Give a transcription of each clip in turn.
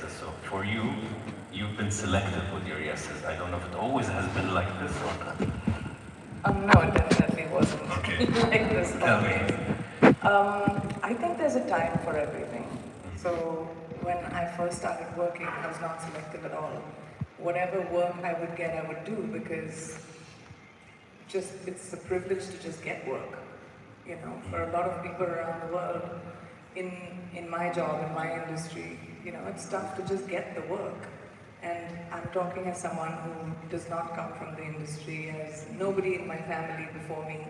yeses. So for you, you've been selective with your yeses. I don't know if it always has been like this or not. No, it definitely wasn't Okay. like this Tell me. always. I think there's a time for everything. So when I first started working, I was not selective at all. Whatever work I would get, I would do because just it's a privilege to just get work. You know, for a lot of people around the world, in my job, in my industry, you know, it's tough to just get the work. And I'm talking as someone who does not come from the industry, as nobody in my family before me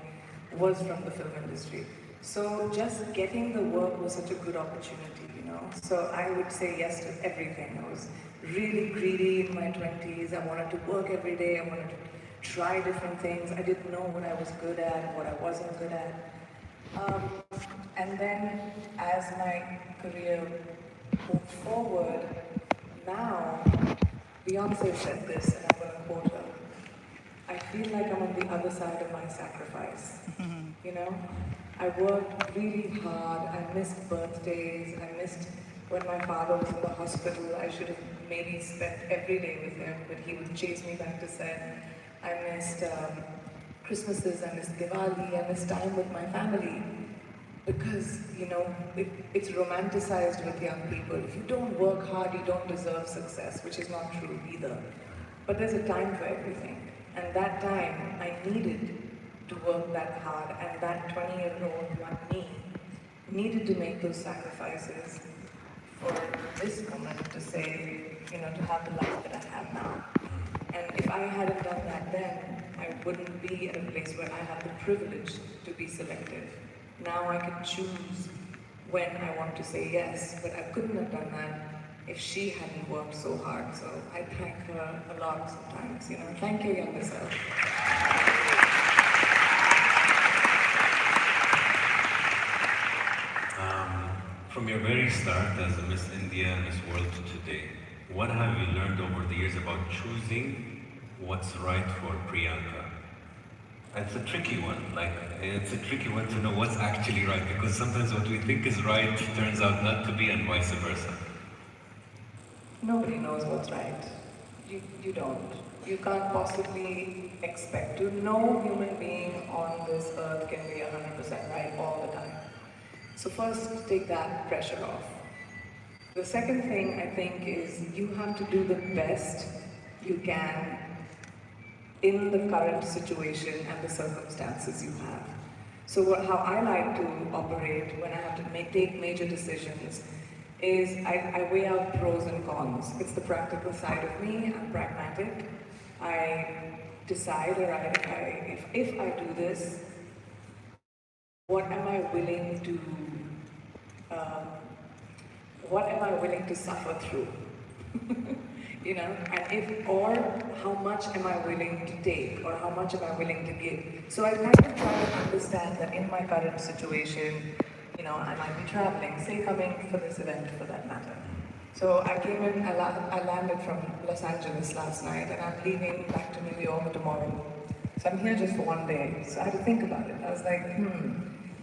was from the film industry. So just getting the work was such a good opportunity, you know. So I would say yes to everything. I was really greedy in my 20s. I wanted to work every day. I wanted to try different things. I didn't know what I was good at, what I wasn't good at. And then as my career moved forward, now Beyonce said this, and I'm going to quote her. I feel like I'm on the other side of my sacrifice. You know, I worked really hard. I missed birthdays. I missed when my father was in the hospital. I should have maybe spent every day with him, but he would chase me back to set. I missed Christmases. I missed Diwali. I missed time with my family. Because, you know, it's romanticized with young people. If you don't work hard, you don't deserve success, which is not true either. But there's a time for everything. And that time, I needed to work that hard. And that 20-year-old like me needed to make those sacrifices for this moment to say, you know, to have the life that I have now. And if I hadn't done that then, I wouldn't be at a place where I have the privilege to be selective. Now I can choose when I want to say yes, but I couldn't have done that if she hadn't worked so hard. So I thank her a lot sometimes, you know. Thank you, younger self. From your very start as a Miss India, Miss World today, what have you learned over the years about choosing what's right for Priyanka? It's a tricky one. Like, it's a tricky one to know what's actually right, because sometimes what we think is right turns out not to be, and vice versa. Nobody knows what's right. You don't. You can't possibly expect to. No human being on this earth can be 100% right all the time. So first, take that pressure off. The second thing I think is you have to do the best you can in the current situation and the circumstances you have. So how I like to operate when I have to take major decisions is I weigh out pros and cons. It's the practical side of me. I'm pragmatic. I decide, all right, if I do this, what am I willing to suffer through? You know, and or how much am I willing to take, or how much am I willing to give? So I kind of try to understand that in my current situation, you know, I might be traveling, say coming for this event for that matter. So I came in, I landed from Los Angeles last night, and I'm leaving back to New York tomorrow. So I'm here just for one day. So I had to think about it. I was like,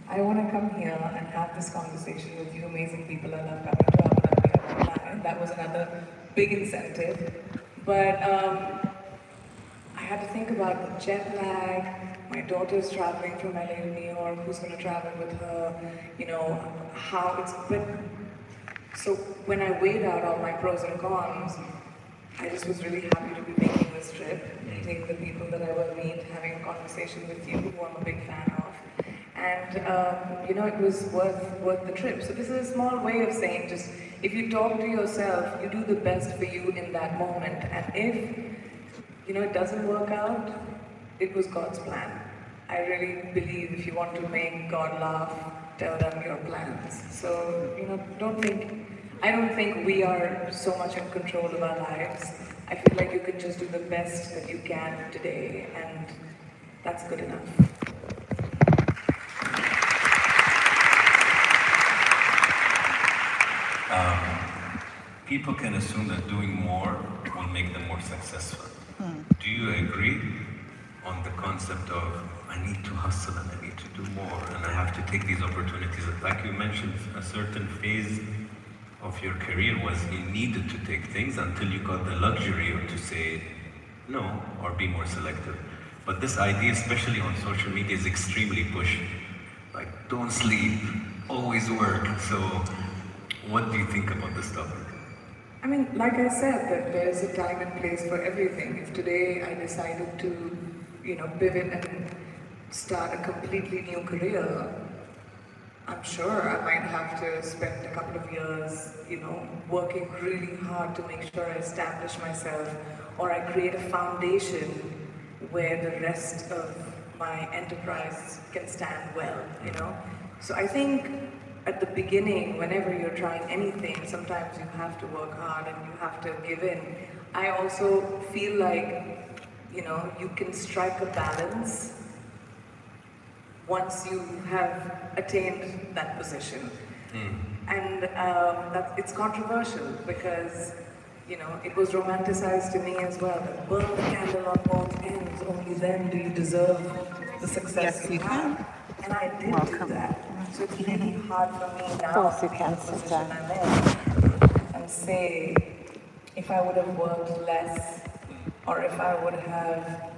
I want to come here and have this conversation with you amazing people I love coming to Abu Dhabi every time. That was another big incentive. But I had to think about the jet lag. My daughter's traveling from LA to New York. Who's going to travel with her? You know, how it's... But so when I weighed out all my pros and cons, I just was really happy to be making this trip, meeting the people that I will meet, having a conversation with you, who I'm a big fan of. And, you know, it was worth the trip. So this is a small way of saying just, if you talk to yourself, you do the best for you in that moment. And if, you know, it doesn't work out, it was God's plan. I really believe if you want to make God laugh, tell them your plans. So, you know, I don't think we are so much in control of our lives. I feel like you can just do the best that you can today, and that's good enough. People can assume that doing more will make them more successful. Do you agree on the concept of I need to hustle and I need to do more and I have to take these opportunities? Like you mentioned, a certain phase of your career was you needed to take things until you got the luxury to say no or be more selective. But this idea, especially on social media, is extremely pushed. Like, don't sleep, always work. So, what do you think about this topic? I mean, like I said, that there's a time and place for everything. If today I decided to, pivot and start a completely new career, I'm sure I might have to spend a couple of years, working really hard to make sure I establish myself or I create a foundation where the rest of my enterprise can stand well. So I think at the beginning, whenever you're trying anything, sometimes you have to work hard and you have to give in. I also feel like, you can strike a balance once you have attained that position. And it's controversial because, it was romanticized to me as well. That burn the candle on both ends, only then do you deserve the success Yes, you you have. can. And I did Welcome. do that. So it's really hard for me now course to you be can in the sit position down. I'm in and say, if I would have worked less, or if I would have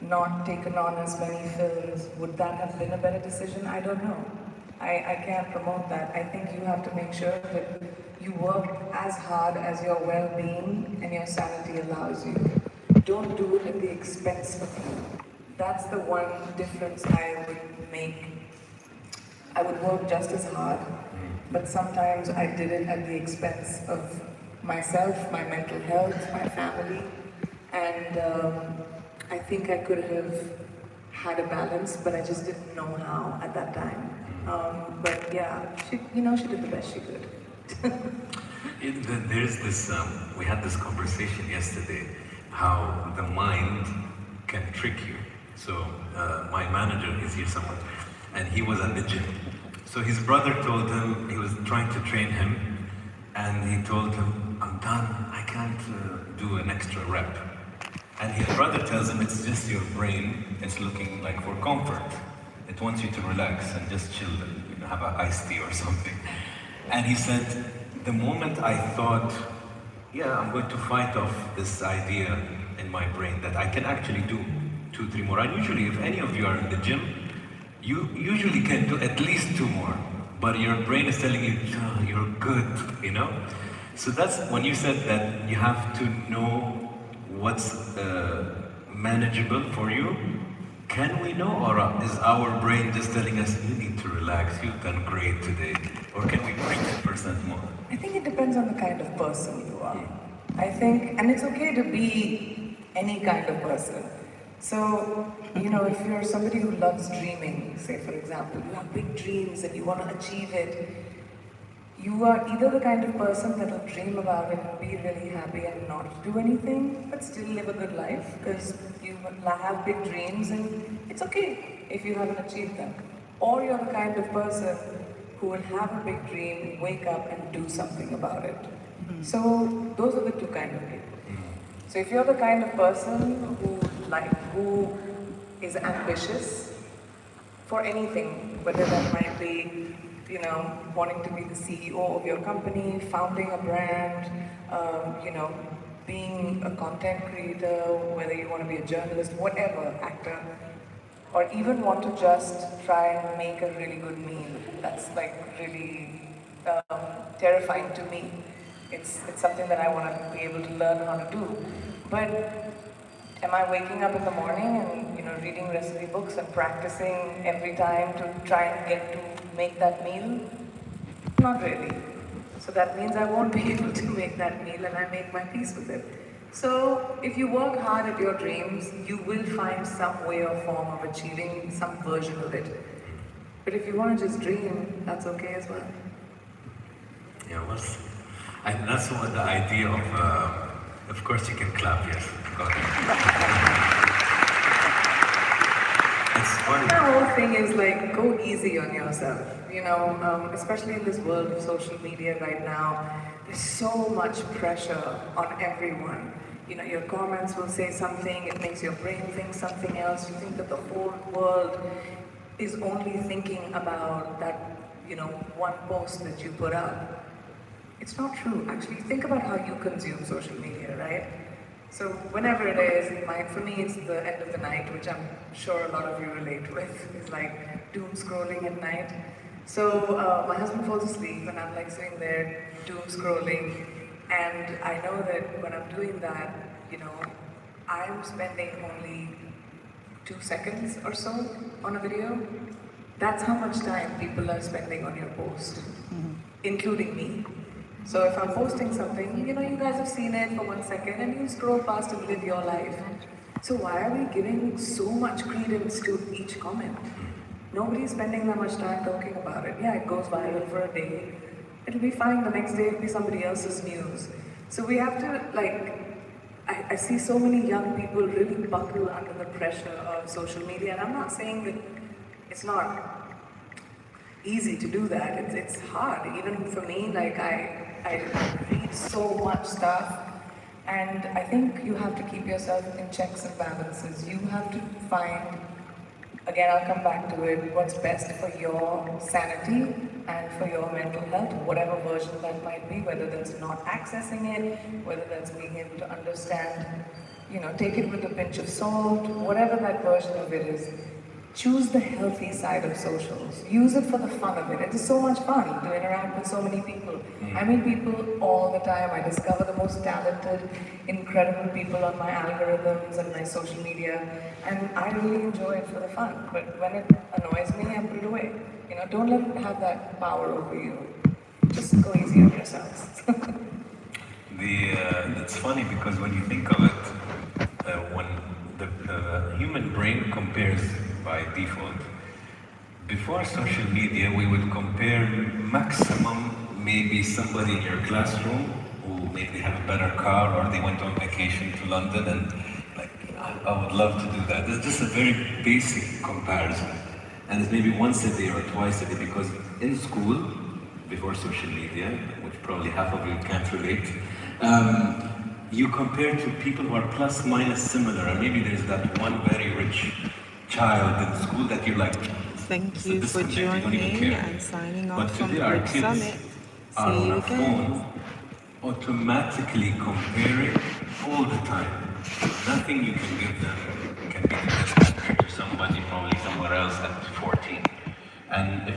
not taken on as many films, would that have been a better decision? I don't know. I can't promote that. I think you have to make sure that you work as hard as your well-being and your sanity allows you. Don't do it at the expense of you. That's the one difference I would make. I would work just as hard, but sometimes I did it at the expense of myself, my mental health, my family, and I think I could have had a balance, but I just didn't know how at that time. But yeah, she did the best she could. There's this, we had this conversation yesterday, how the mind can trick you. So my manager is here somewhere, and he was at the gym. So his brother told him, he was trying to train him, and he told him, I'm done, I can't do an extra rep. And his brother tells him it's just your brain, it's looking like for comfort. It wants you to relax and just chill and have an iced tea or something. And he said, the moment I thought, yeah, I'm going to fight off this idea in my brain that I can actually do 2, 3 more. And usually, if any of you are in the gym, you usually can do at least 2 more. But your brain is telling you, oh, you're good. So that's when you said that you have to know what's manageable for you. Can we know, or is our brain just telling us, you need to relax, you've done great today? Or can we push 10% more? I think it depends on the kind of person you are. I think, and it's okay to be any kind of person. So, if you're somebody who loves dreaming, say for example, you have big dreams and you want to achieve it, you are either the kind of person that will dream about it and be really happy and not do anything, but still live a good life because you have big dreams and it's okay if you haven't achieved them. Or you're the kind of person who will have a big dream, wake up and do something about it. So those are the two kind of people. So if you're the kind of person who is ambitious for anything, whether that might be wanting to be the CEO of your company, founding a brand, being a content creator, whether you want to be a journalist, whatever, actor, or even want to just try and make a really good meal. That's like really terrifying to me. It's something that I want to be able to learn how to do. But am I waking up in the morning and reading recipe books and practicing every time to try and get to make that meal? Not really. So that means I won't be able to make that meal and I make my peace with it. So if you work hard at your dreams, you will find some way or form of achieving some version of it. But if you want to just dream, that's okay as well. Yeah, and that's what the idea of course you can clap, yes. Go ahead. It's funny. The whole thing is like, go easy on yourself. Especially in this world of social media right now, there's so much pressure on everyone. Your comments will say something, it makes your brain think something else. You think that the whole world is only thinking about that, one post that you put up. It's not true. Actually, think about how you consume social media, right? So whenever it is, for me it's the end of the night, which I'm sure a lot of you relate with. It's like doom scrolling at night. So my husband falls asleep and I'm like sitting there doom scrolling, and I know that when I'm doing that, you know, I'm spending only 2 seconds or so on a video. That's how much time people are spending on your post, including me. So if I'm posting something, you know, you guys have seen it for 1 second and you scroll past and live your life. So why are we giving so much credence to each comment? Nobody's spending that much time talking about it. Yeah, it goes viral for a day. It'll be fine, the next day it'll be somebody else's news. So we have to, like, I see so many young people really buckle under the pressure of social media, and I'm not saying that it's not easy to do that. It's hard. Even for me, like I read so much stuff, and I think you have to keep yourself in checks and balances. You have to find, again, I'll come back to it, what's best for your sanity and for your mental health, whatever version that might be, whether that's not accessing it, whether that's being able to understand, you know, take it with a pinch of salt, whatever that version of it is. Choose the healthy side of socials. Use it for the fun of it. It is so much fun to interact with so many people. I meet people all the time. I discover the most talented, incredible people on my algorithms and my social media, and I really enjoy it for the fun. But when it annoys me, I put it away. You know, don't let it have that power over you. Just go easy on yourselves. It's funny because when you think of it, when the human brain compares by default. Before social media, we would compare maximum maybe somebody in your classroom who maybe have a better car or they went on vacation to London and like, I would love to do that. It's just a very basic comparison. And it's maybe once a day or twice a day because in school, before social media, which probably half of you can't relate, you compare to people who are plus minus similar, and maybe there's that one very rich child in school that you're like, thank you for joining and signing off but from today the our Bridge kids Summit. are See on you a again. phone automatically comparing all the time. Nothing you can give them can be compared to somebody probably somewhere else at 14. And if